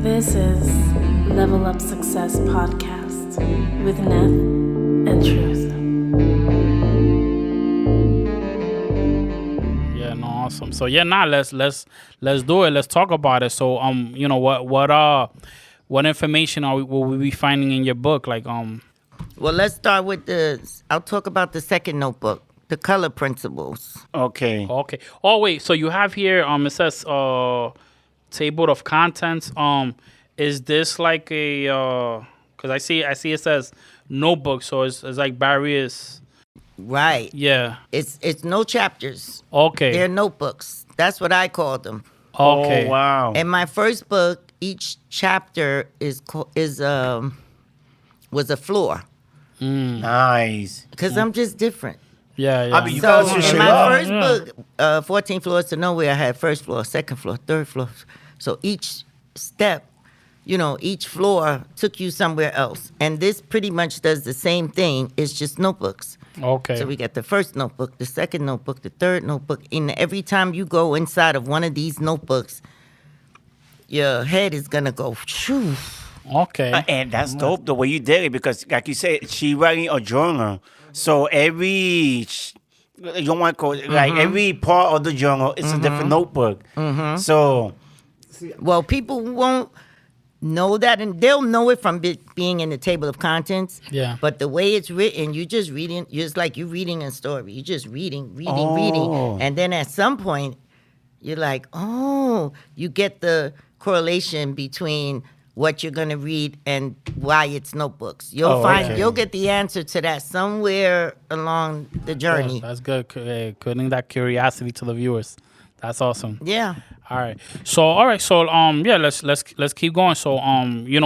This is Level Up Success Podcast with Neth and Truth. Yeah, no, awesome. So yeah, let's do it. Let's talk about it. So what information will we be finding in your book? Well, let's start with I'll talk about the second notebook, the color principles. Okay. Oh wait, so you have here it says table of contents. Is this like a because I see it says notebook, so it's like various. Right. Yeah. It's no chapters. Okay. They're notebooks. That's what I call them. Okay. Oh, wow. In my first book, each chapter was a floor Nice. because I'm just different. Yeah. I mean, you So guys should in share my up. first book, 14 Floors to Nowhere, I had first floor, second floor, third floor. So each step, each floor took you somewhere else. And this pretty much does the same thing. It's just notebooks. Okay. So we got the first notebook, the second notebook, the third notebook. And every time you go inside of one of these notebooks, your head is going to go, shoo. Okay. And that's dope the way you did it because, like you said, she writing a journal. So every every part of the journal is a different notebook. So Well, people won't know that, and they'll know it from being in the table of contents. Yeah. But the way it's written, you're just reading. It's like you're reading a story. You're just reading, Oh. and then at some point, you're like, oh, you get the correlation between what you're going to read and why it's notebooks. You'll you'll get the answer to that somewhere along the journey. That's good. Putting that curiosity to the viewers. That's awesome. Yeah. All right. So let's keep going. So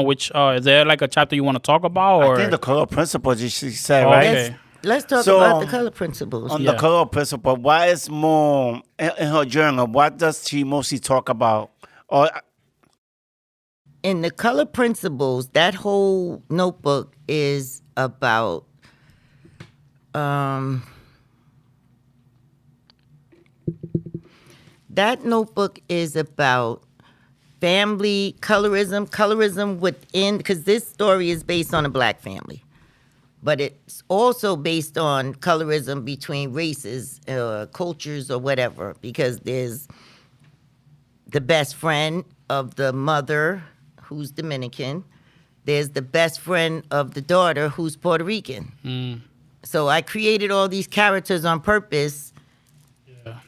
which is there like a chapter you want to talk about or I think the color principles she said, Okay. right? Let's talk So, about the color principles. On the color principle, what is more in her journal? What does she mostly talk about? Or In the color principles, that whole notebook is about family colorism within, because this story is based on a black family, but it's also based on colorism between races, cultures, or whatever, because there's the best friend of the mother who's Dominican. There's the best friend of the daughter who's Puerto Rican. So I created all these characters on purpose.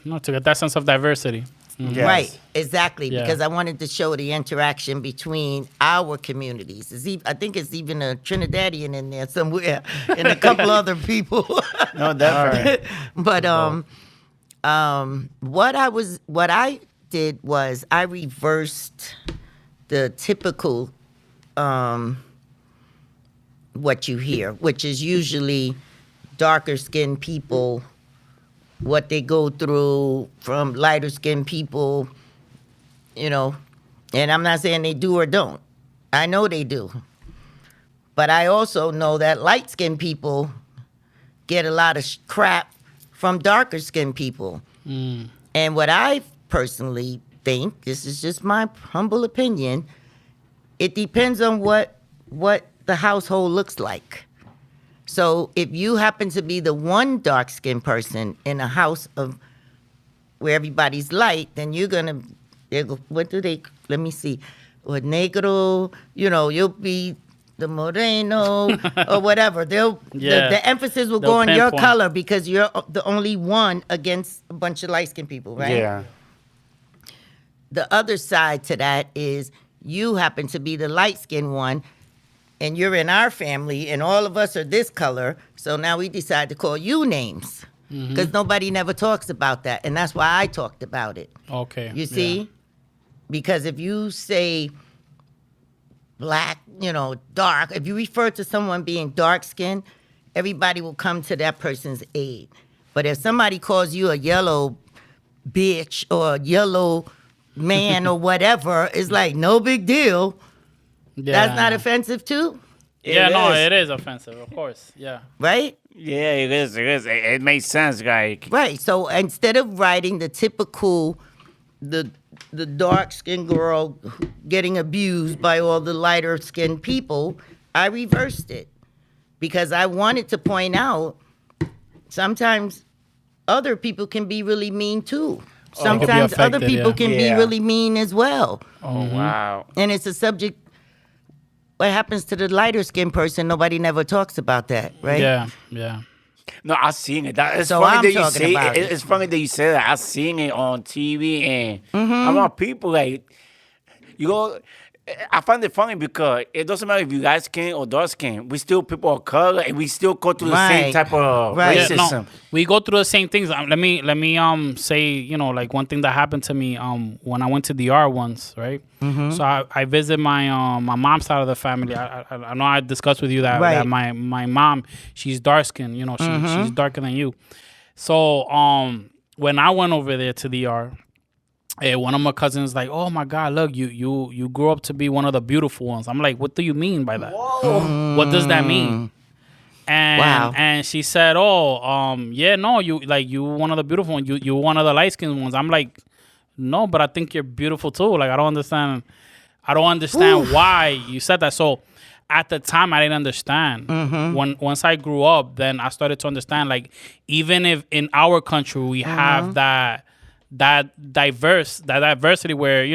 no to get that sense of diversity. Yes. Right, exactly, Yeah. because I wanted to show the interaction between our communities. I think it's even a Trinidadian in there somewhere and a couple other people. no, definitely. But what I did was I reversed the typical what you hear, which is usually darker skinned people, what they go through from lighter skinned people, and I'm not saying they do or don't. I know they do. But I also know that light skinned people get a lot of crap from darker skinned people. And what I personally think, this is just my humble opinion, it depends on what the household looks like. So if you happen to be the one dark-skinned person in a house of where everybody's light, then you're gonna, what do they? Let me see, or negro. You'll be the moreno or whatever. The emphasis will go on your pinpoint. color because you're the only one against a bunch of light-skinned people, right? Yeah. The other side to that is you happen to be the light-skinned one, and you're in our family, and all of us are this color, so now we decide to call you names. Because nobody never talks about that, and that's why I talked about it. Okay. You see? Because if you say black, dark, if you refer to someone being dark-skinned, everybody will come to that person's aid. But if somebody calls you a yellow bitch or a yellow man or whatever, it's like no big deal. Yeah. That's not offensive too, It is offensive, of course. Yeah. right? Yeah, it is. It makes sense, guy. Right. So instead of writing the typical the dark skinned girl getting abused by all the lighter skinned people, I reversed it because I wanted to point out sometimes other people can be really mean too. Sometimes other people can be really mean as well. Oh, wow. And it's a subject. What happens to the lighter skinned person? Nobody never talks about that, right? Yeah. No, I've seen it. It's So funny I'm that you talking say about it. It's funny that you say that. I've seen it on TV, and a lot of people like you go. I find it funny because it doesn't matter if you guys skin or dark skin. We still people of color, and we still go through the same type of racism. Yeah, no, we go through the same things. Let me say, like one thing that happened to me when I went to DR once, right? So I visit my mom's side of the family. I know I discussed with you that my mom, she's dark skinned, she's darker than you. So when I went over there to DR, one of my cousins like, oh my God, look, you grew up to be one of the beautiful ones. I'm like, what do you mean by that? What does that mean? And she said, yeah, no, you one of the beautiful ones. You one of the light skinned ones. I'm like, no, but I think you're beautiful too. Like I don't understand why you said that. So at the time I didn't understand. Once I grew up, then I started to understand. Like even if in our country we have that diversity where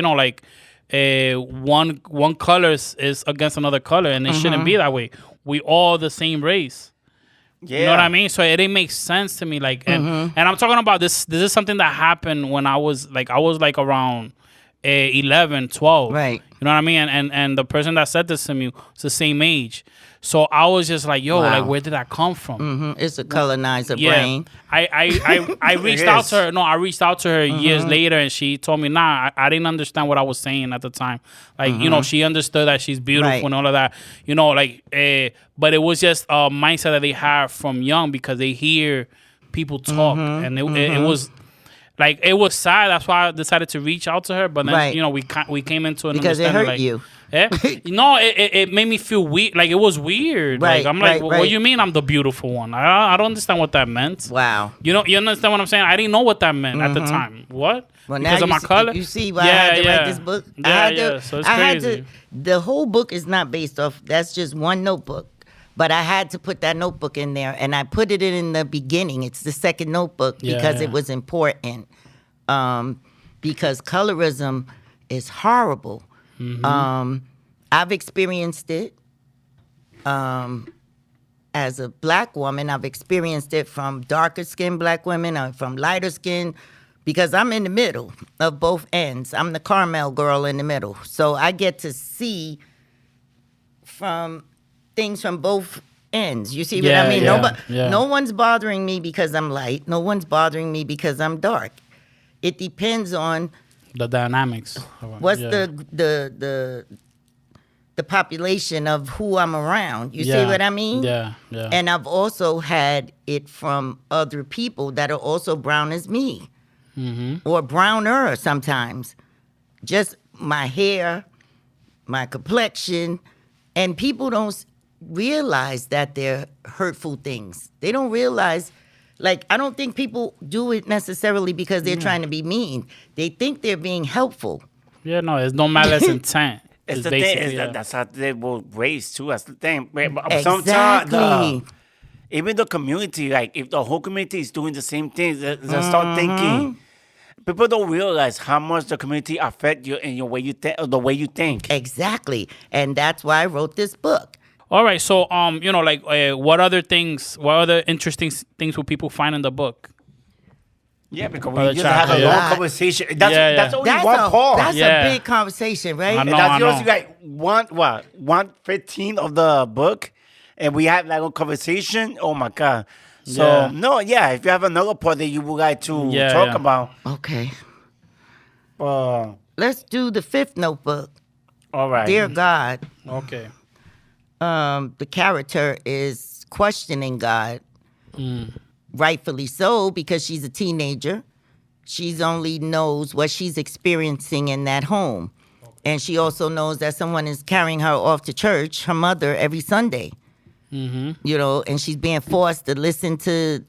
one color is against another color, and it shouldn't be that way. We all the same race. You know what I mean? So it didn't make sense to me. Like and I'm talking about this is something that happened when I was around 11, 12. Right. You know what I mean? And the person that said this to me was the same age. So I was just like, yo, like where did that come from? It's a colonizer brain. I reached out to her. No, I reached out to her years later, and she told me, nah, I didn't understand what I was saying at the time. Like, she understood that she's beautiful and all of that. But it was just a mindset that they have from young because they hear people talk, and it was. Like, it was sad. That's why I decided to reach out to her. But then, we came into an because it hurt you. Yeah? No, it made me feel weird. Like, it was weird. Right, like, I'm like, what do you mean I'm the beautiful one? I don't understand what that meant. Wow. You understand what I'm saying? I didn't know what that meant at the time. What? Well, because now of my color? You see why I had to write this book? So it's crazy. The whole book is not based off, that's just one notebook. But I had to put that notebook in there, and I put it in the beginning. It's the second notebook because it was important. Because colorism is horrible. I've experienced it as a black woman. I've experienced it from darker skinned black women or from lighter skin because I'm in the middle of both ends. I'm the Carmel girl in the middle. So I get to see from things from both ends. You see what I mean? No one's bothering me because I'm light. No one's bothering me because I'm dark. It depends on the dynamics. What's the population of who I'm around. You see what I mean? Yeah. And I've also had it from other people that are also brown as me. Or browner sometimes. Just my hair, my complexion, and people don't realize that they're hurtful things. They don't realize, like, I don't think people do it necessarily because they're trying to be mean. They think they're being helpful. Yeah, no, it's no malice intent. It's the thing, that's how they were raised too. That's the thing. Exactly. Sometimes even the community, like if the whole community is doing the same thing, they start thinking. People don't realize how much the community affect you in your way you think, or the way you think. Exactly, and that's why I wrote this book. All right, so what other interesting things will people find in the book? Yeah, because we just have a long conversation. That's only one part. That's a big conversation, right? I know, that's just like 1/15 of the book, and we have like a conversation. Oh my God. So if you have another part that you would like to talk about. Okay. Let's do the fifth notebook. All right. Dear God. Okay. The character is questioning God. Rightfully so, because she's a teenager. She's only knows what she's experiencing in that home. And she also knows that someone is carrying her off to church, her mother, every Sunday. And she's being forced to listen to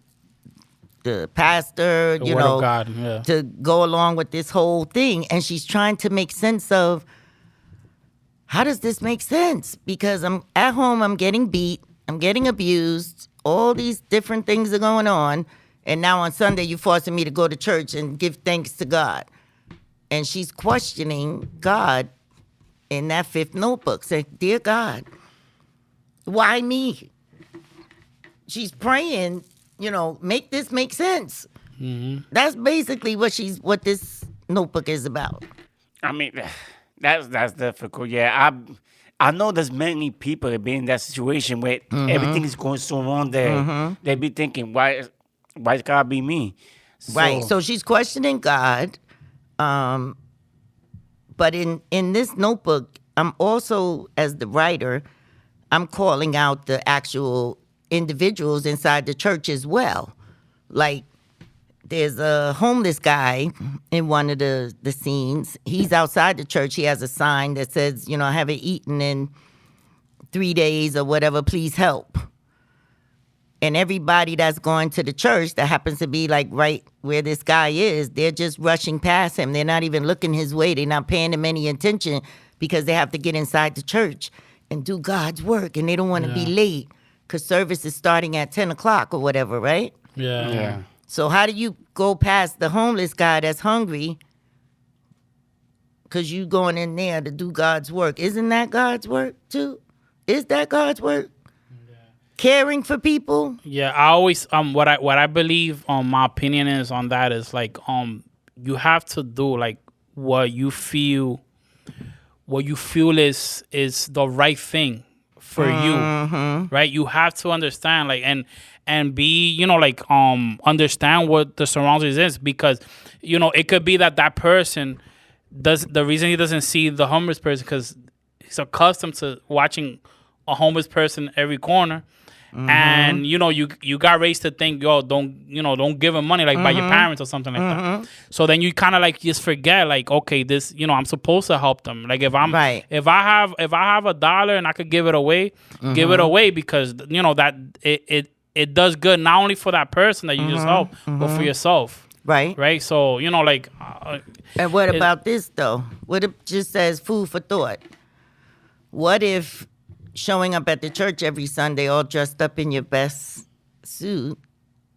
the pastor, The you word of know, God, yeah. to go along with this whole thing. And she's trying to make sense of, how does this make sense? Because I'm at home, I'm getting beat, I'm getting abused, all these different things are going on. And now on Sunday, you're forcing me to go to church and give thanks to God. And she's questioning God in that fifth notebook, saying, dear God, why me? She's praying, you know, make this make sense. Mm-hmm. That's basically what this notebook is about. I mean, that's difficult. Yeah, I know there's many people that be in that situation where everything is going so wrong there. They be thinking, why it gotta be me? Right. So she's questioning God. But in this notebook, I'm also, as the writer, I'm calling out the actual individuals inside the church as well. Like, there's a homeless guy in one of the scenes. He's outside the church. He has a sign that says, you know, I haven't eaten in 3 days or whatever, please help. And everybody that's going to the church that happens to be like right where this guy is, they're just rushing past him. They're not even looking his way. They're not paying him any attention because they have to get inside the church and do God's work. And they don't want to be late because service is starting at 10 o'clock or whatever, right? Yeah. So how do you go past the homeless guy that's hungry because you going in there to do God's work? Isn't that God's work too? Is that God's work? Caring for people. Yeah, I always what I believe my opinion is on that is like you have to do like what you feel is the right thing for you, right? You have to understand like and be, you know, like understand what the surroundings is, because you know it could be that person the reason he doesn't see the homeless person because he's accustomed to watching a homeless person every corner. And you know you got raised to think, yo, don't give him money like by your parents or something like that. So then you kind of like just forget like, okay, this, you know, I'm supposed to help them. Like if I'm if I have $1 and I could give it away, give it away, because you know that it does good not only for that person that you just help, but for yourself. Right. So you know like. And what about this though? What if it just says food for thought? What if showing up at the church every Sunday all dressed up in your best suit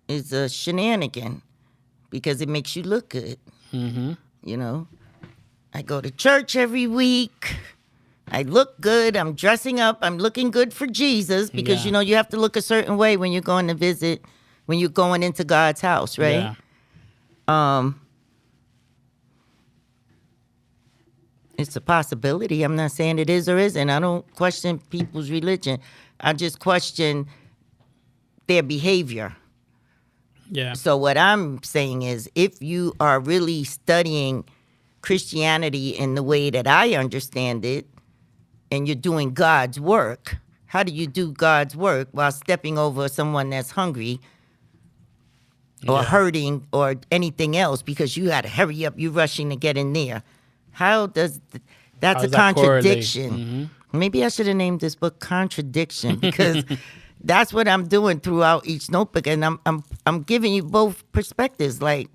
is a shenanigan because it makes you look good? You know, I go to church every week. I look good. I'm dressing up. I'm looking good for Jesus because, you know, you have to look a certain way when you're going to visit, when you're going into God's house, right? It's a possibility. I'm not saying it is or isn't. I don't question people's religion. I just question their behavior. Yeah. So what I'm saying is, if you are really studying Christianity in the way that I understand it, and you're doing God's work, how do you do God's work while stepping over someone that's hungry or hurting or anything else because you got to hurry up, you're rushing to get in there? How does that's a contradiction? Maybe I should have named this book Contradiction, because that's what I'm doing throughout each notebook, and I'm giving you both perspectives. Like,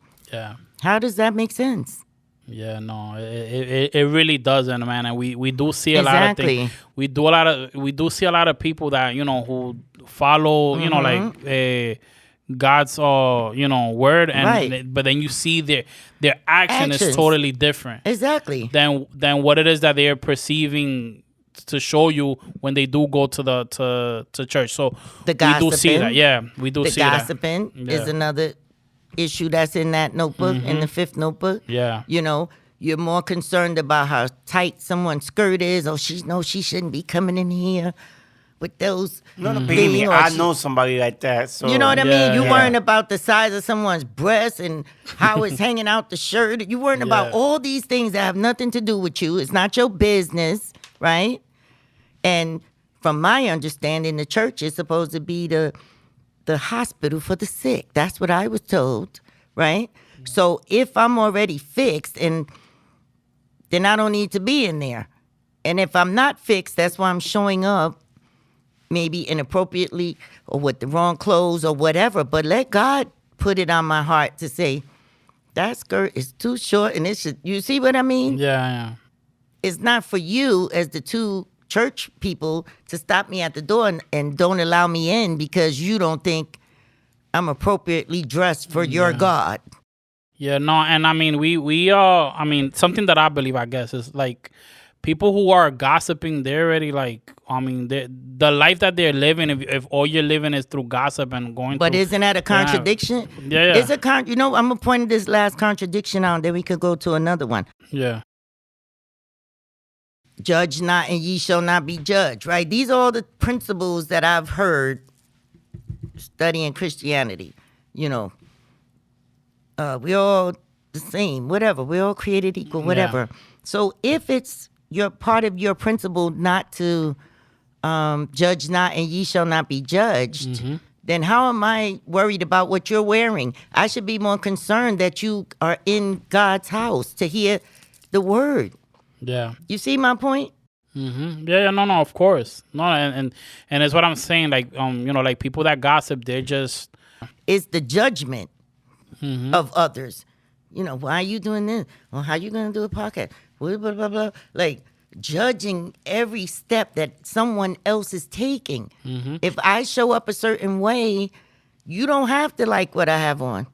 how does that make sense? Yeah, no, it really doesn't, man. And we do see a lot of things. We do see a lot of people that, you know, who follow, you know, like God's you know, word, and but then you see their actions is totally different than what it is that they're perceiving to show you when they do go to church. So we do see that. We do see that. The gossiping is another issue that's in that notebook, in the fifth notebook. You know, you're more concerned about how tight someone's skirt is. Oh, she shouldn't be coming in here with those. I know somebody like that. So you know what I mean? You worrying about the size of someone's breast and how it's hanging out the shirt. You worrying about all these things that have nothing to do with you. It's not your business, right? And from my understanding, the church is supposed to be the hospital for the sick. That's what I was told, right? So if I'm already fixed, then I don't need to be in there. And if I'm not fixed, that's why I'm showing up maybe inappropriately or with the wrong clothes or whatever. But let God put it on my heart to say, that skirt is too short and it should, you see what I mean? Yeah. It's not for you as the two church people to stop me at the door and don't allow me in because you don't think I'm appropriately dressed for your God. Yeah, no, and I mean, I mean, something that I believe, I guess, is like people who are gossiping, they're already like, I mean, the life that they're living, if all you're living is through gossip and going But through, isn't that a contradiction? Yeah. It's a I'm going to point this last contradiction out, then we could go to another one. Yeah. Judge not and ye shall not be judged, right? These are all the principles that I've heard studying Christianity. You know, we're all the same, whatever. We're all created equal, whatever. Yeah. So if it's your part of your principle not to judge not and ye shall not be judged, then how am I worried about what you're wearing? I should be more concerned that you are in God's house to hear the word. Yeah. You see my point? Yeah, no, of course. No, and it's what I'm saying, like, you know, like people that gossip, they're just... It's the judgment of others. You know, why are you doing this? Or how you going to do a podcast? Blah, blah, blah, blah. Like, judging every step that someone else is taking. If I show up a certain way, you don't have to like what I have on.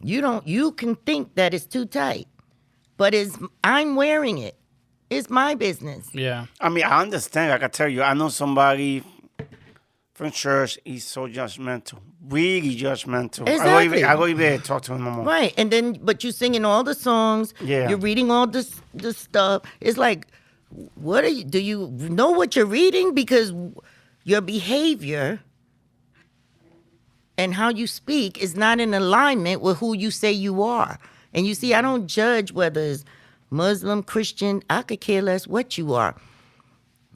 You can think that it's too tight. But I'm wearing it. It's my business. Yeah. I mean, I understand. Like I tell you, I know somebody from church. He's so judgmental, really judgmental. Exactly. I don't even talk to him no more. Right, and then but you're singing all the songs. Yeah. You're reading all this stuff. It's like, what are you? Do you know what you're reading? Because your behavior and how you speak is not in alignment with who you say you are. And you see, I don't judge whether it's Muslim, Christian. I could care less what you are.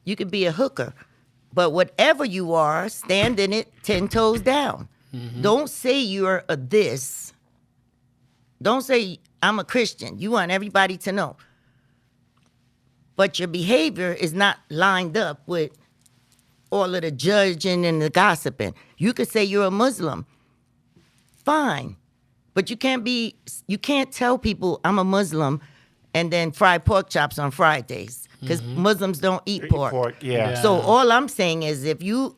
You could be a hooker. But whatever you are, stand in it 10 toes down. Don't say you're a this. Don't say I'm a Christian. You want everybody to know. But your behavior is not lined up with all of the judging and the gossiping. You could say you're a Muslim. Fine. But you can't tell people I'm a Muslim and then fry pork chops on Fridays because Muslims don't eat pork. Yeah. So all I'm saying is if you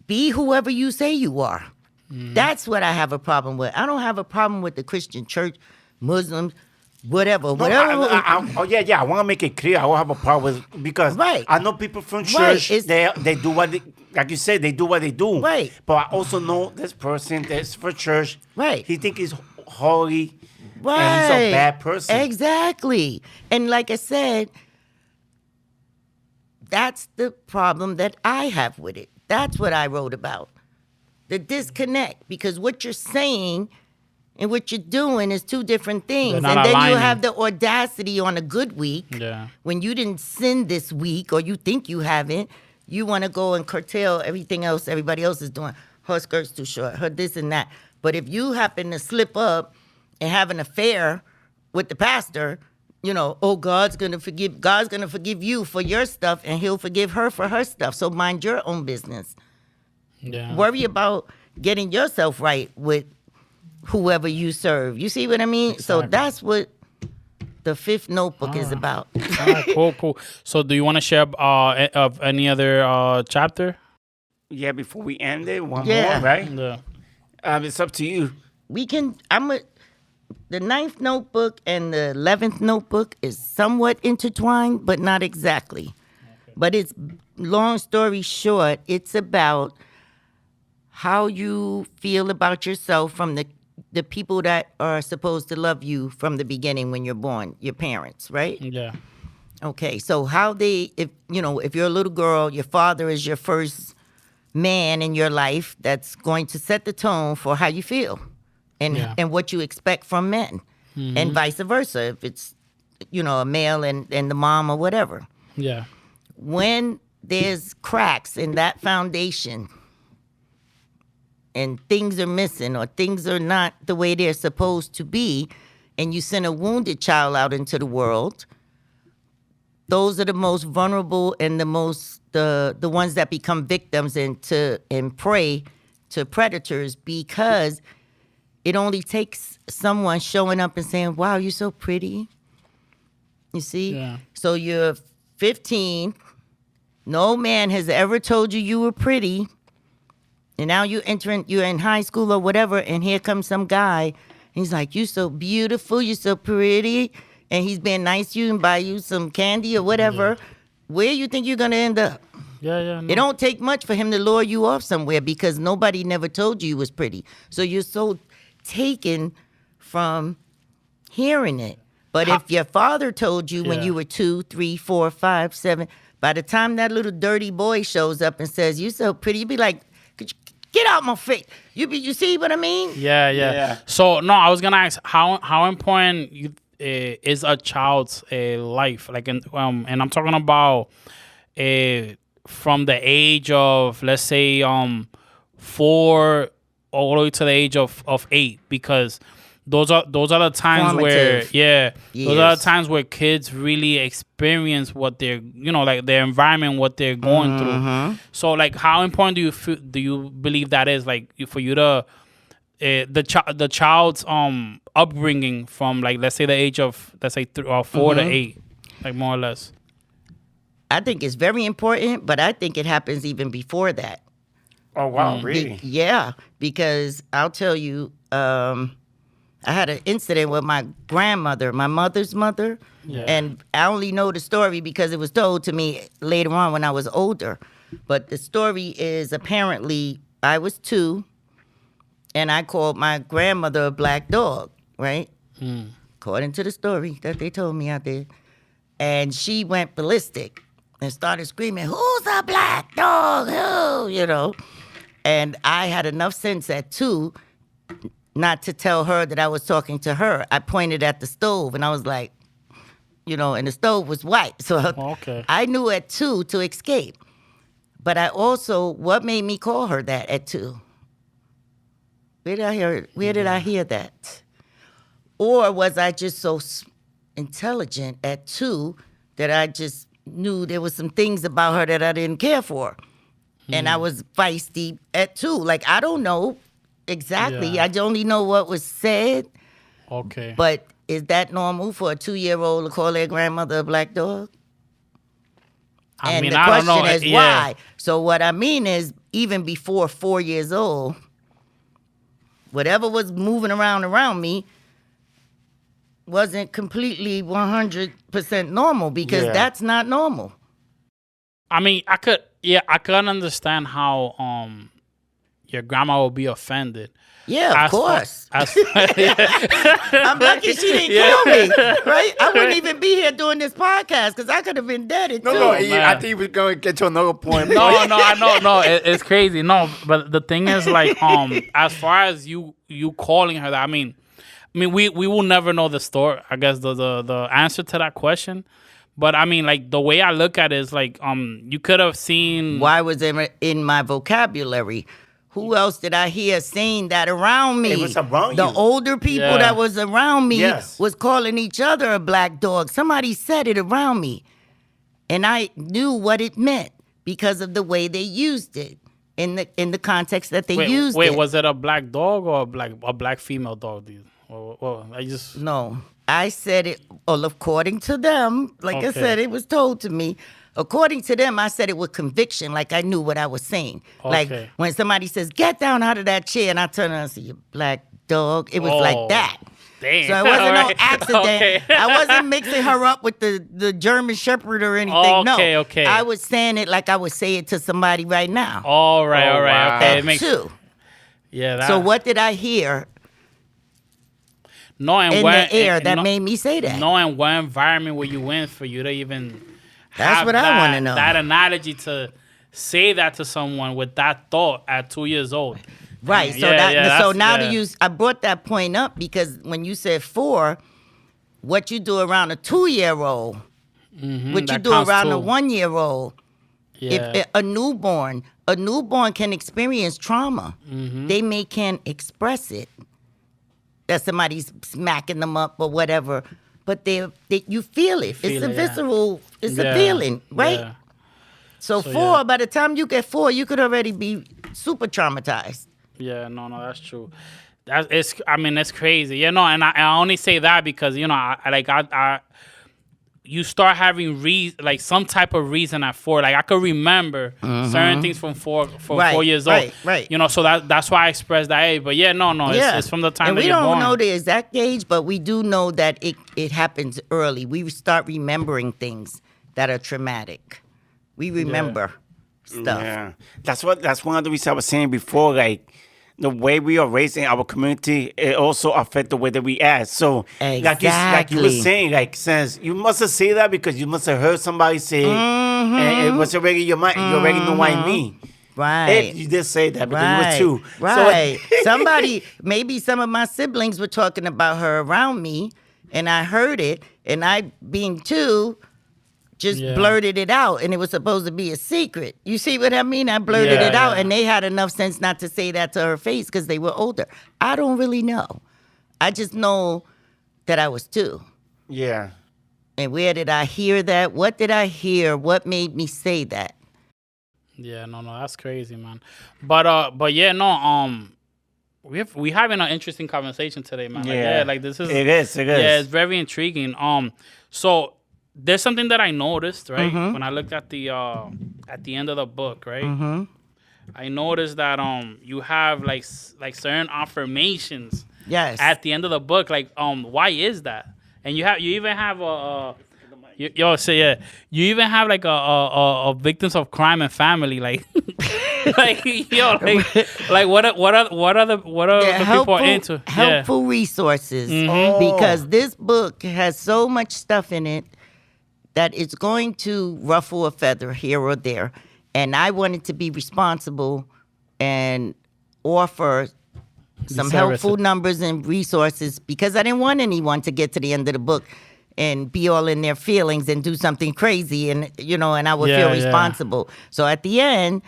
be whoever you say you are, that's what I have a problem with. I don't have a problem with the Christian church, Muslims, whatever. No, I want to make it clear. I don't have a problem with because I know people from church. They do what like you said, they do what they do. Right. But I also know this person that's for church. Right. He think he's holy. Right. And he's a bad person. Exactly. And like I said, that's the problem that I have with it. That's what I wrote about. The disconnect. Because what you're saying and what you're doing is two different things. And then you have the audacity on a good week when you didn't sin this week or you think you haven't. You want to go and curtail everything else everybody else is doing. Her skirt's too short, her this and that. But if you happen to slip up and have an affair with the pastor, you know, oh, God's going to forgive you for your stuff and he'll forgive her for her stuff. So mind your own business. Yeah. Worry about getting yourself right with whoever you serve. You see what I mean? Exactly. So that's what the fifth notebook is about. All right, cool. So do you want to share of any other chapter? Yeah, before we end it, one more, right? Yeah. It's up to you. The ninth notebook and the 11th notebook is somewhat intertwined, but not exactly. Okay. But it's, long story short, it's about how you feel about yourself from the people that are supposed to love you from the beginning when you're born, your parents, right? Yeah. Okay, so how if you're a little girl, your father is your first man in your life that's going to set the tone for how you feel and what you expect from men, and vice versa if it's, a male and the mom or whatever. Yeah. When there's cracks in that foundation and things are missing or things are not the way they're supposed to be, and you send a wounded child out into the world, those are the most vulnerable and the ones that become victims and prey to predators, because it only takes someone showing up and saying, wow, you're so pretty. You see? Yeah. So you're 15. No man has ever told you were pretty. And now you're in high school or whatever, and here comes some guy. He's like, you so beautiful, you so pretty. And he's being nice to you and buy you some candy or whatever. Yeah. Where you think you're going to end up? Yeah. It don't take much for him to lure you off somewhere because nobody never told you was pretty. So you're so taken from hearing it. But if your father told you when you were 2, 3, 4, 5, 7, by the time that little dirty boy shows up and says, you so pretty, you'd be like, could you get out my face? You see what I mean? Yeah. So no, I was gonna ask how important is a child's life, like, and I'm talking about from the age of, let's say, 4 all the way to the age of 8, because those are the times where those are the times where kids really experience what they're, like their environment, what they're going through. So like, how important do you believe that is, like, for you to the child's upbringing from, like, let's say the age of, let's say 4 to 8, like, more or less? I think it's very important, but I think it happens even before that. Oh, wow, really? Yeah, because I'll tell you, I had an incident with my grandmother, my mother's mother, and I only know the story because it was told to me later on when I was older. But the story is, apparently I was 2, and I called my grandmother a black dog, right? According to the story that they told me out there. And she went ballistic and started screaming, who's a black dog? Who? And I had enough sense at 2 not to tell her that I was talking to her. I pointed at the stove and I was like, and the stove was white. So I knew at 2 to escape. But I also, what made me call her that at 2? Where did I hear that? Or was I just so intelligent at 2 that I just knew there was some things about her that I didn't care for? And I was feisty at 2. Like, I don't know exactly. Yeah. I only know what was said. Okay. But is that normal for a 2-year-old to call their grandmother a black dog? I And mean, the I don't know. question is why. So what I mean is, even before 4 years old, whatever was moving around me wasn't completely 100% normal, because that's not normal. I mean, I could understand how your grandma would be offended. Yeah, of course. I'm I'm lucky she didn't kill me, right? I wouldn't even be here doing this podcast because I could have been dead too. No, I think we're going to get to another point. No, I know. No, it's crazy. No, but the thing is, like, as far as you calling her that, I mean, we will never know the story. I guess the answer to that question. But I mean, like, the way I look at it is like, you could have seen. Why was it in my vocabulary? Who else did I hear saying that around me? It was around the you. older people that was around me Yes. was calling each other a black dog. Somebody said it around me. And I knew what it meant because of the way they used it in the context that they used it. Wait, was it a black dog or a black female dog, dude? Well, I just... No. I said it, well, according to them, like I said, it was told to me. According to them, I said it with conviction, like I knew what I was saying. Like when somebody says, get down out of that chair, and I turn around and say, you black dog. It was like that. Damn. So it wasn't no accident. I wasn't mixing her up with the German Shepherd or anything. Okay. I was saying it like I would say it to somebody right now. All right. Wow. Okay. At 2. Yeah. So what did I hear in the air that made me say that? Knowing what environment were you in for you to even... That's what I want to know. That analogy to say that to someone with that thought at 2 years old. Right. So I brought that point up because when you said 4, what you do around a 2-year-old, what you do around a 1-year-old, if a newborn can experience trauma. They can't express it. That somebody's smacking them up or whatever. But you feel it. It's a visceral, it's a feeling, right? Yeah. So 4, by the time you get 4, you could already be super traumatized. Yeah, no, that's true. It's crazy, you know. And I only say that because you know, you start having like some type of reason at 4. Like I could remember certain things from 4 years old. Right. You know, so that's why I expressed that age. But yeah, no, it's from the time and that you're born. We don't know the exact age, but we do know that it happens early. We start remembering things that are traumatic. We remember stuff. Yeah, that's one of the reasons I was saying before. Like the way we are raised in our community, it also affects the way that we act. So, like you were saying, like since you must have said that because you must have heard somebody say, and it was already in your mind. You already know what I mean. Right. If you did say that because you were 2. Right. So, maybe some of my siblings were talking about her around me, and I heard it, and I, being 2, just blurted it out, and it was supposed to be a secret. You see what I mean? I blurted it out, and they had enough sense not to say that to her face because they were older. I don't really know. I just know that I was 2. Yeah. And where did I hear that? What did I hear? What made me say that? Yeah, no, that's crazy, man. But yeah, no, we having an interesting conversation today, man. Yeah, like this is it is. Yeah, it's very intriguing. So there's something that I noticed, right? When I looked at the end of the book, right? I noticed that you have like certain affirmations. Yes. At the end of the book, like why is that? And you even have you even have like a victims of crime and family, like like what are the people into? Helpful resources, because this book has so much stuff in it that it's going to ruffle a feather here or there. And I wanted to be responsible and offer some helpful numbers and resources because I didn't want anyone to get to the end of the book and be all in their feelings and do something crazy and, you know, and I would feel responsible. So at the end,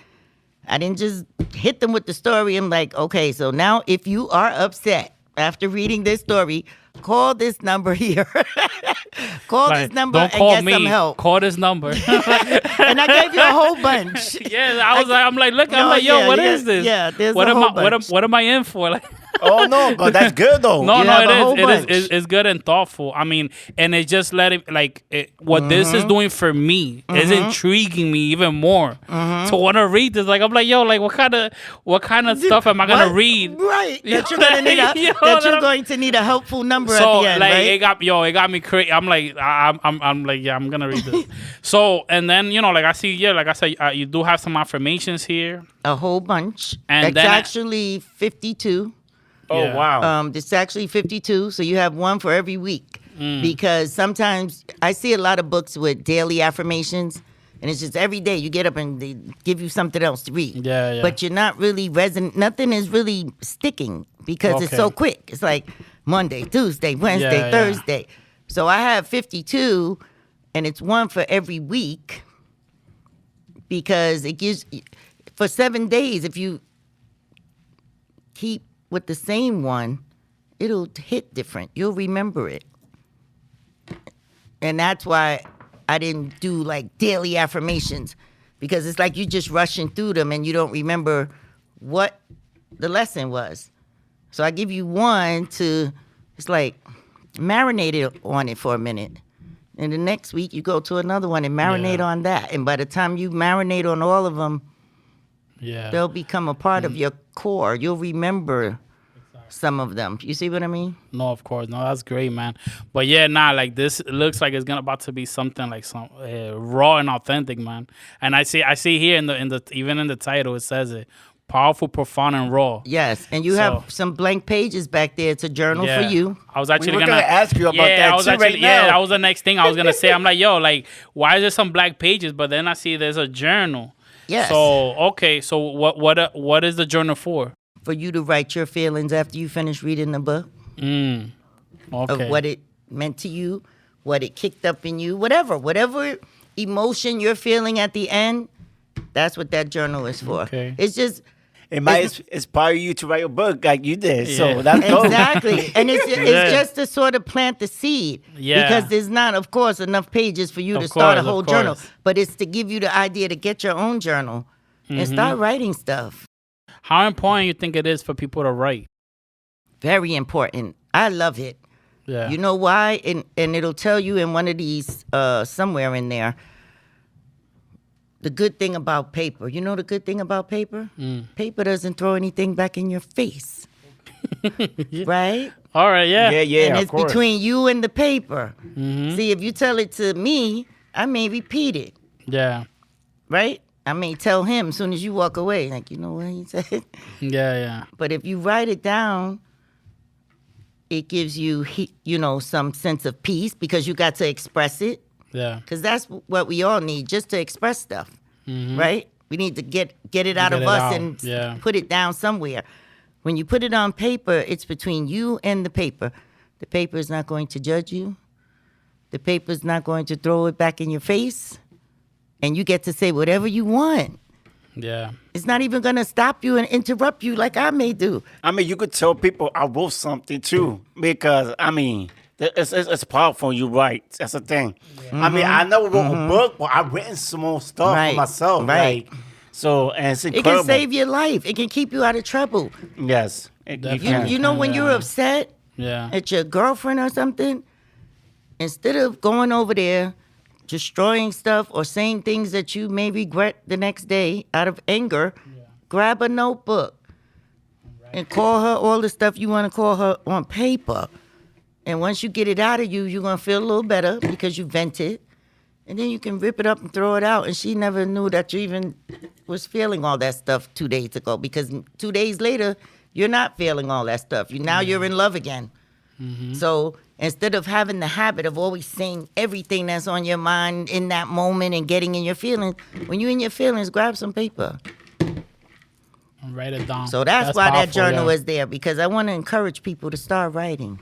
I didn't just hit them with the story. I'm like, okay, so now if you are upset after reading this story, call this number here. Call this number and get some help. Call this number. And I gave you a whole bunch. I'm like, what is this? Yeah, there's a whole bunch. What am I in for? Like, oh no, but that's good though. It is. It's good and thoughtful. I mean, and it just what this is doing for me is intriguing me even more to want to read this. Like I'm like, like what kind of stuff am I gonna read? Right. That you're going to need a helpful number at the end. Like right? it got me crazy. I'm like, I'm gonna read this. So and then like I see, like I said, you do have some affirmations here. A whole bunch. And it's actually 52. Oh, wow. It's actually 52, so you have one for every week. Because sometimes I see a lot of books with daily affirmations, and it's just every day you get up and they give you something else to read. Yeah. But you're not really nothing is really sticking because it's so quick. It's like Monday, Tuesday, Wednesday, Thursday. So I have 52, and it's one for every week because it gives, for 7 days, if you keep with the same one, it'll hit different. You'll remember it. And that's why I didn't do like daily affirmations, because it's like you just rushing through them and you don't remember what the lesson was. So I give you one it's like marinate on it for a minute. And the next week you go to another one and marinate on that. And by the time you marinate on all of them, they'll become a part of your core. You'll remember some of them. You see what I mean? No, of course. No, that's great, man. But like this looks like it's about to be something like some raw and authentic, man. And I see here in the even in the title it says it. Powerful, profound, and raw. Yes, and you have some blank pages back there. It's a journal for you. I was actually gonna ask you about that right now. Yeah, that was the next thing I was gonna say. I'm like, like, why is there some blank pages? But then I see there's a journal. Yes. So okay, so what is the journal for? For you to write your feelings after you finish reading the book. Okay. Of what it meant to you, what it kicked up in you, whatever emotion you're feeling at the end. That's what that journal is for. Okay. It's just. It might inspire you to write a book like you did. So that's dope. Exactly. And it's just to sort of plant the seed. Yeah. Because there's not, of course, enough pages for you to start a whole journal. But it's to give you the idea to get your own journal and start writing stuff. How important you think it is for people to write? Very important. I love it. Yeah. You know why? And it'll tell you in one of these, somewhere in there, the good thing about paper. You know the good thing about paper? Paper doesn't throw anything back in your face. Right? All right, yeah. Yeah, And of it's course. between you and the paper. See, if you tell it to me, I may repeat it. Yeah. Right? I may tell him as soon as you walk away, like, you know what he said? Yeah. But if you write it down, it gives you, some sense of peace because you got to express it. Yeah. Because that's what we all need, just to express stuff, right? We need to get it out Get of it us out, and yeah. put it down somewhere. When you put it on paper, it's between you and the paper. The paper is not going to judge you. The paper is not going to throw it back in your face. And you get to say whatever you want. Yeah. It's not even going to stop you and interrupt you like I may do. I mean, you could tell people I wrote something too, because I mean, it's powerful when you write. That's the thing. I mean, I never wrote a book, but I've written some more stuff Right, for myself. right. Like, so, and it's It incredible. can save your life. It can keep you out of trouble. Yes. Definitely. You know when you're Yeah. upset Yeah. at your girlfriend or something, instead of going over there, destroying stuff or saying things that you may regret the next day out of anger, grab a notebook and call her all the stuff you want to call her on paper. And once you get it out of you, you're going to feel a little better because you vented. And then you can rip it up and throw it out. And she never knew that you even was feeling all that stuff 2 days ago, because 2 days later, you're not feeling all that stuff. Now you're in love again. So instead of having the habit of always saying everything that's on your mind in that moment and getting in your feelings, when you're in your feelings, grab some paper. Write it down. So that's why that powerful, journal yeah. is there, because I want to encourage people to start writing.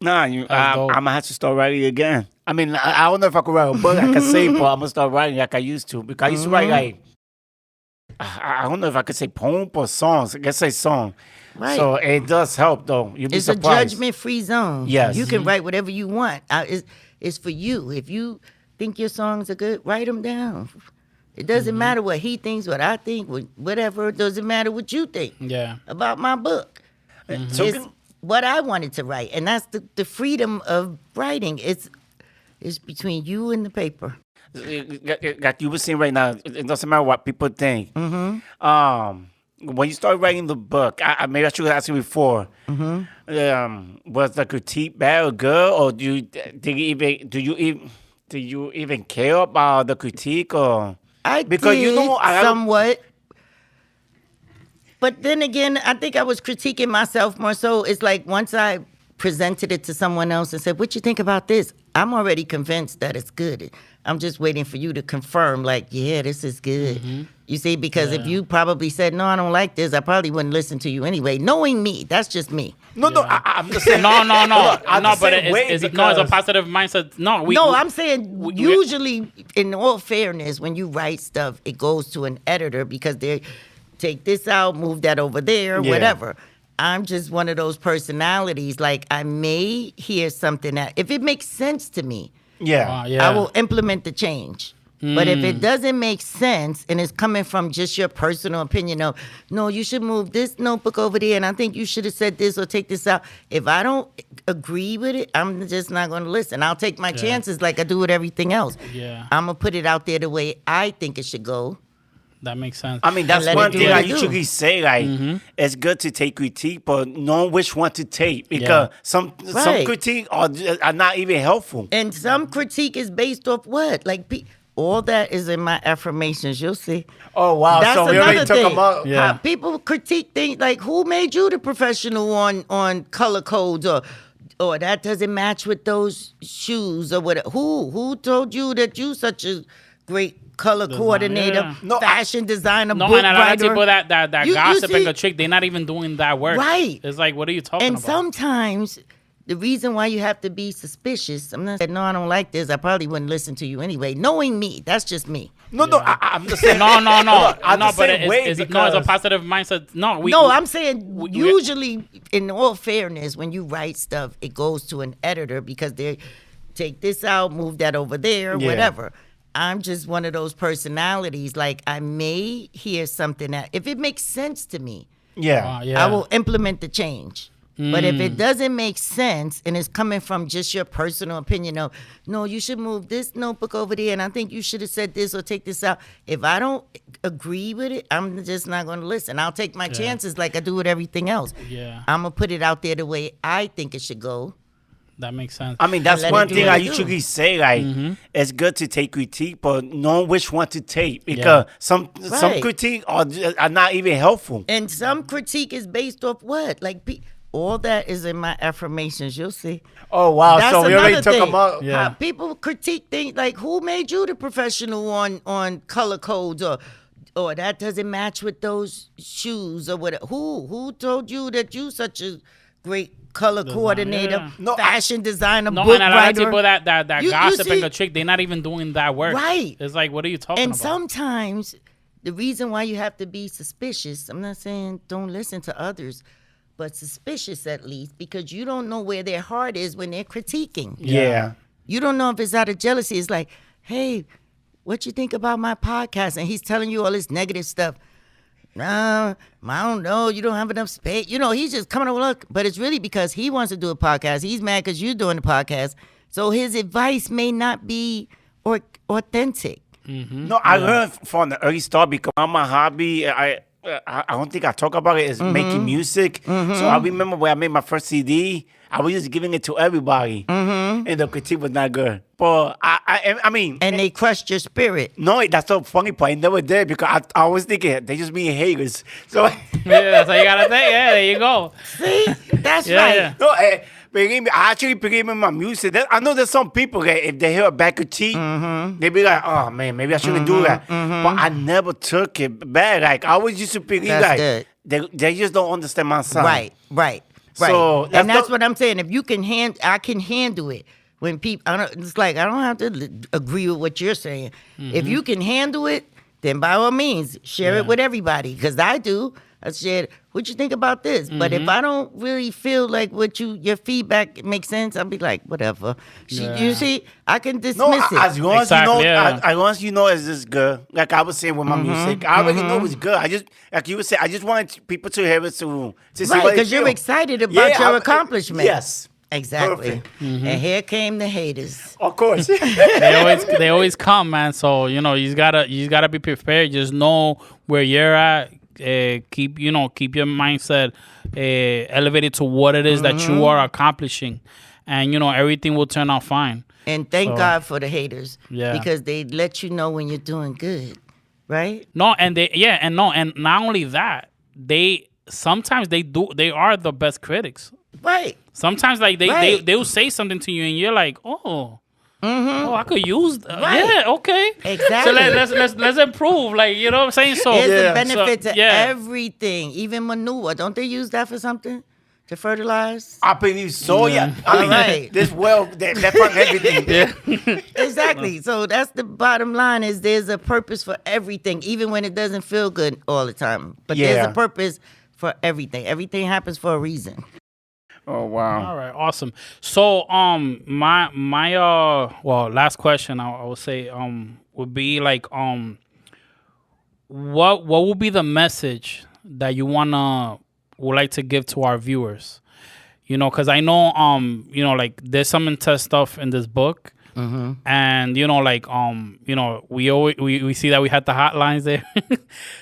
Nah, I'm dope. gonna have to start writing again. I mean, I don't know if I could write a book. I can say, but I'm gonna start writing like I used to, because I used to write like, I don't know if I could say poem or songs. I guess say song. Right. So it does help, though. You'll be It's a surprised. judgment-free zone. Yes. You can write whatever you want. It's for you. If you think your songs are good, write them down. It doesn't matter what he thinks, what I think, whatever. It doesn't matter what you think Yeah. about my book. So It's what I wanted to write, and that's the freedom of writing. It's between you and the paper. like you were saying right now, it doesn't matter what people think. When you start writing the book, maybe I should ask you before. Was the critique bad or good, or do you even care about the critique, or I because did you know somewhat. But then again, I think I was critiquing myself more so. It's like once I presented it to someone else and said, "What you think about this?" I'm already convinced that it's good. I'm just waiting for you to confirm, like, yeah, this is good. You see, because if you probably said, "No, I don't like this," I probably wouldn't listen to you anyway. Knowing me, that's just me. no, I'm just saying. No. I'm No, the but same way it's a because- positive mindset. No, I'm saying usually, in all fairness, when you write stuff, it goes to an editor because they take this out, move that over there, Yeah. whatever. I'm just one of those personalities. Like, I may hear something that, if it makes sense to me, Yeah. I will implement the change. But if it doesn't make sense and it's coming from just your personal opinion of, no, you should move this notebook over there, and I think you should have said this or take this out. If I don't agree with it, I'm just not going to listen. I'll take my chances like I do with everything else. Yeah. I'm going to put it out there the way I think it should go. That makes sense. I mean, that's let one it do thing what I it do. usually say. Like, it's good to take critique, but know which one to take, because some Right. critique are not even helpful. And some critique is based off what? Like, all that is in my affirmations. You'll see. Oh wow! That's So we already another took thing. about. Yeah. How people critique things like, who made you the professional on color codes, or that doesn't match with those shoes, or whatever. Who told you that you such a great color coordinator, yeah. No, fashion designer, No, book and a lot of writer? people that You gossip see- and critique, they're not even doing that work. Right. It's like, what are you talking And about? sometimes the reason why you have to be suspicious, I'm not saying, no, I don't like this, I probably wouldn't listen to you anyway. Knowing me, that's just me. No, I'm just saying. No. I'm No, the but same way it's a because- positive mindset. No, I'm saying we- usually, in all fairness, when you write stuff, it goes to an editor because they take this out, move that over there, Yeah. whatever. I'm just one of those personalities. Like, I may hear something that, if it makes sense to me, Yeah. Yeah. I will implement the change. But if it doesn't make sense and it's coming from just your personal opinion of, no, you should move this notebook over there, and I think you should have said this or take this out. If I don't agree with it, I'm just not going to listen. I'll take my chances like I do with everything else. Yeah. I'm going to put it out there the way I think it should go. That makes sense. I mean, that's let one it do thing what I it do. usually say. Like, it's good to take critique, but know which one to take because some Right. critique are not even helpful. And some critique is based off what? Like, all that is in my affirmations. You'll see. Oh wow! That's So we already another talk thing. about Yeah. How people critique things like, who made you the professional on color codes, or that doesn't match with those shoes or whatever. Who told you that you such a great color coordinator, yeah. No, fashion designer, No, book and a lot of writer? people that You gossip see- and the trick, they're not even doing that work. Right. It's like, what are you talking And about? sometimes the reason why you have to be suspicious, I'm not saying don't listen to others, but suspicious at least, because you don't know where their heart is when they're critiquing. yeah. You don't know if it's out of jealousy. It's like, hey, what you think about my podcast? And he's telling you all this negative stuff. No, I don't know. You don't have enough space. You know, he's just coming over. Look, but it's really because he wants to do a podcast. He's mad because you're doing the podcast. So his advice may not be authentic. No, I learned from the early start because my hobby. I don't think I talk about it. Is making music. So I remember when I made my first CD, I was just giving it to everybody, and the critique was not good. But I mean, And they crushed your spirit. no, that's the funny part. I never did because I was thinking they just being haters. So Yeah, that's how you gotta think. Yeah, there you go. See? That's Yeah, right. yeah. no, believe me, I actually believe in my music. I know there's some people that if they hear a bad critique, they be like, "Oh man, maybe I shouldn't do that." But I never took it bad. Like I always used to believe That's like good. they just don't understand my sound. Right. So, and that's the- what I'm saying. If you can I can handle it. When people, it's like I don't have to agree with what you're saying. If you can handle it, then by all means share it with everybody. Because I do. I said, what you think about this? But if I don't really feel like your feedback makes sense, I'll be like, whatever. You see, I can dismiss No, it. as long as you know, Exactly, yeah. as long as you know it's just good. Like I was saying with my music, I already know it's good. I just, like you would say, I just wanted people to hear it to see Right, what they because you're feel. excited about your I- accomplishment. Yes, Exactly. Perfect. And here came the haters. of course. They always come, man. So you know, you gotta be prepared. Just know where you're at. Keep your mindset elevated to what it is that you are accomplishing, and everything will turn out fine. And thank So- God for the haters. Yeah. Because they let you know when you're doing good. Right? No, and and not only that, they are the best critics. Right. Sometimes like Right. they'll say something to you and you're like, oh, I could use that. Right. Yeah, okay. Exactly. So let's improve. Like, you know what I'm saying? So There's Yeah. a benefit So, to yeah. everything, even manure. Don't they use that for something? To fertilize? I believe so. Yeah, I mean, Right. this that fuck everything. Yeah. Exactly. So that's the bottom line is there's a purpose for everything, even when it doesn't feel good all the time. But there's Yeah. a purpose for everything. Everything happens for a reason. Oh wow. All right, awesome. So my last question I would say would be like what would be the message that you would like to give to our viewers? Because I know like there's some intense stuff in this book. And like we see that we had the hotlines there.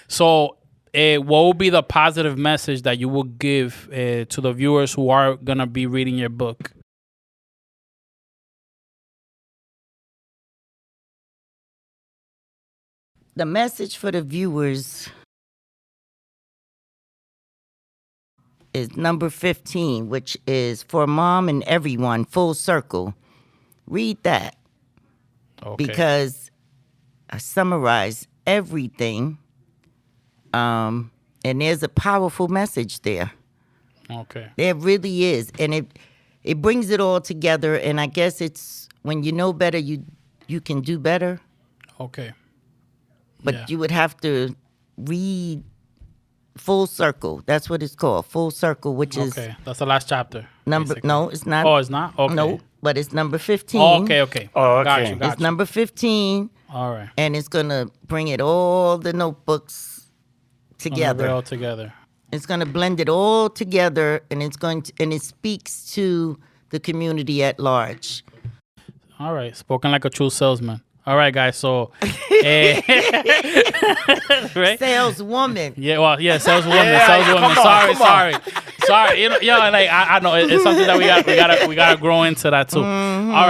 So what would be the positive message that you would give to the viewers who are gonna be reading your book? The message for the viewers is number 15, which is for mom and everyone, full circle. Read that Okay. because I summarize everything. And there's a powerful message there. Okay. There really is. And it brings it all together. And I guess it's when you know better, you can do better. Okay. But Yeah. you would have to read Full Circle. That's what it's called. Full Circle, which is Okay. That's the last chapter. number. basically. No, it's not. Oh, it's not? Okay. No, but it's number 15. Oh, okay. Oh, Got okay. you. Got It's you. number 15, All right. and it's gonna bring it all the notebooks Bring it together. all together. It's going to blend it all together, and it speaks to the community at large. All right, spoken like a true salesman. All right, guys. So, right? Saleswoman. Yeah, well, yeah, saleswoman, Yeah, saleswoman. come on. Sorry. You know, like I know it's something that we gotta grow into that too. Mm-hmm. All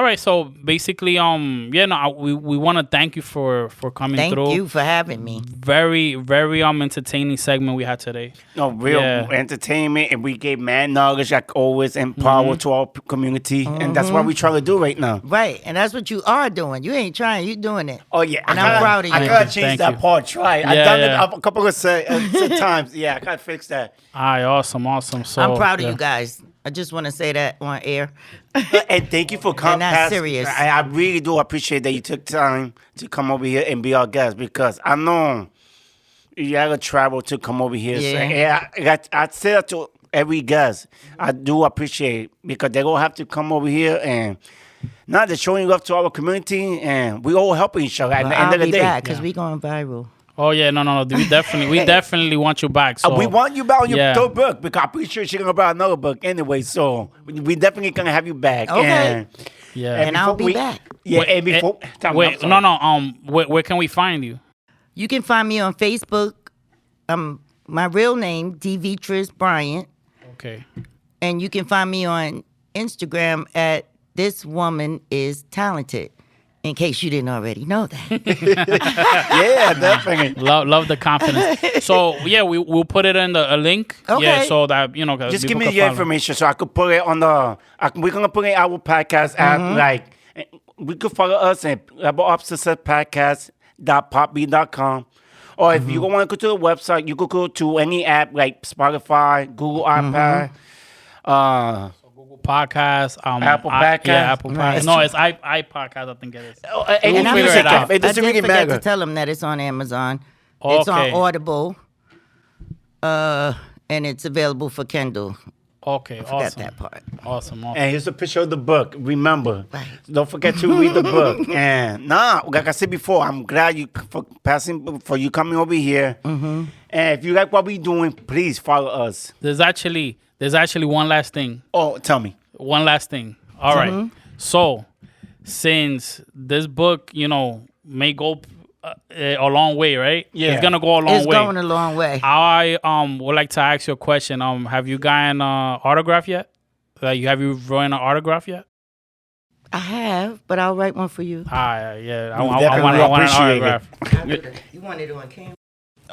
right. So basically, we want to thank you for coming through. Thank you for having me. Very, very entertaining segment we had today. No, real entertainment, and we gave mad knowledge like always and power to our community, and that's what we try to do right now. Right, and that's what you are doing. You ain't trying, you doing it. Oh yeah, And I'm proud of you. I gotta Thank change you. that part. Try. I've Yeah, done yeah. it a couple of times. Yeah, I gotta fix that. All right, awesome. So I'm proud of yeah. you guys. I just want to say that on air. And thank you for coming. And that's serious. I really do appreciate that you took time to come over here and be our guest, because I know you gotta travel to come over here. Yeah. So, I say that to every guest. I do appreciate, because they're gonna have to come over here and now they're showing love to our community, and we all helping each other at the end of the day. I'll be back because we going viral. Oh yeah, no. We definitely want you back. So We want you back on your yeah. third book, because I'm pretty sure she's gonna buy another book anyway. So we definitely gonna have you back. Okay. And, yeah. And I'll before be back. Yeah, Wait, and before tell me, I'm Wait, sorry. no. Where can we find you? You can find me on Facebook. My real name, DeVeatrice Bryant. Okay. And you can find me on Instagram at This Woman Is Talented, in case you didn't already know that. Yeah, definitely. Love the confidence. So yeah, we'll put it in a link. Okay. Yeah, so that Just give people me can your follow. information so I could put it on we're gonna put it in our podcast app. Like, we could follow us at levelupsuccesspodcast.popbeat.com. Or if you want to go to the website, you could go to any app like Spotify, Google iPad, Podcast, Apple Podcast. Yeah, Apple Podcast. Right. No, it's iPodcast. I think it is. any We'll figure music it out. app. It I doesn't did really forget matter. to tell them that it's on Amazon. It's on Okay. Audible. And it's available for Kindle. Okay, Forgot awesome. that part. Awesome. And here's a picture of the book. Remember, Right. don't forget to read the book. And like I said before, I'm glad for you coming over here. And if you like what we're doing, please follow us. There's actually one last thing. Oh, tell me. One last thing. All right. So, since this book, may go a long way, right? Yeah. It's gonna go a long It's way. going a long way. I would like to ask you a question. Have you gotten an autograph yet? Have you written an autograph yet? I have, but I'll write one for you. Yeah. I definitely want an appreciate it. autograph. You want it on camera?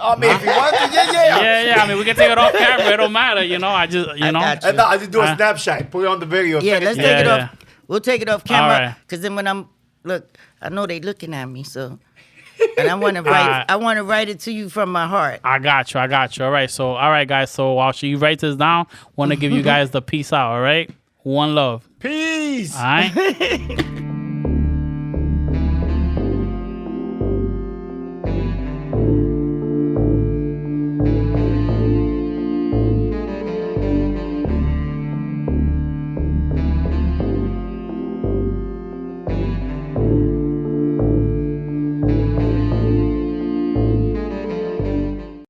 I mean, if you want to, yeah. Yeah. I mean, we can take it off camera. It don't matter. I just, I got you. And I just do a snapshot, put it on the video. Yeah, let's Yeah, take it yeah. off. We'll take it off camera. All right. Because then when I know they looking at me, so. And I want to write. I want to write it to you from my heart. I got you. All right, guys. So while she writes this down, want to give you guys the peace out. All right. One love. Peace. All right.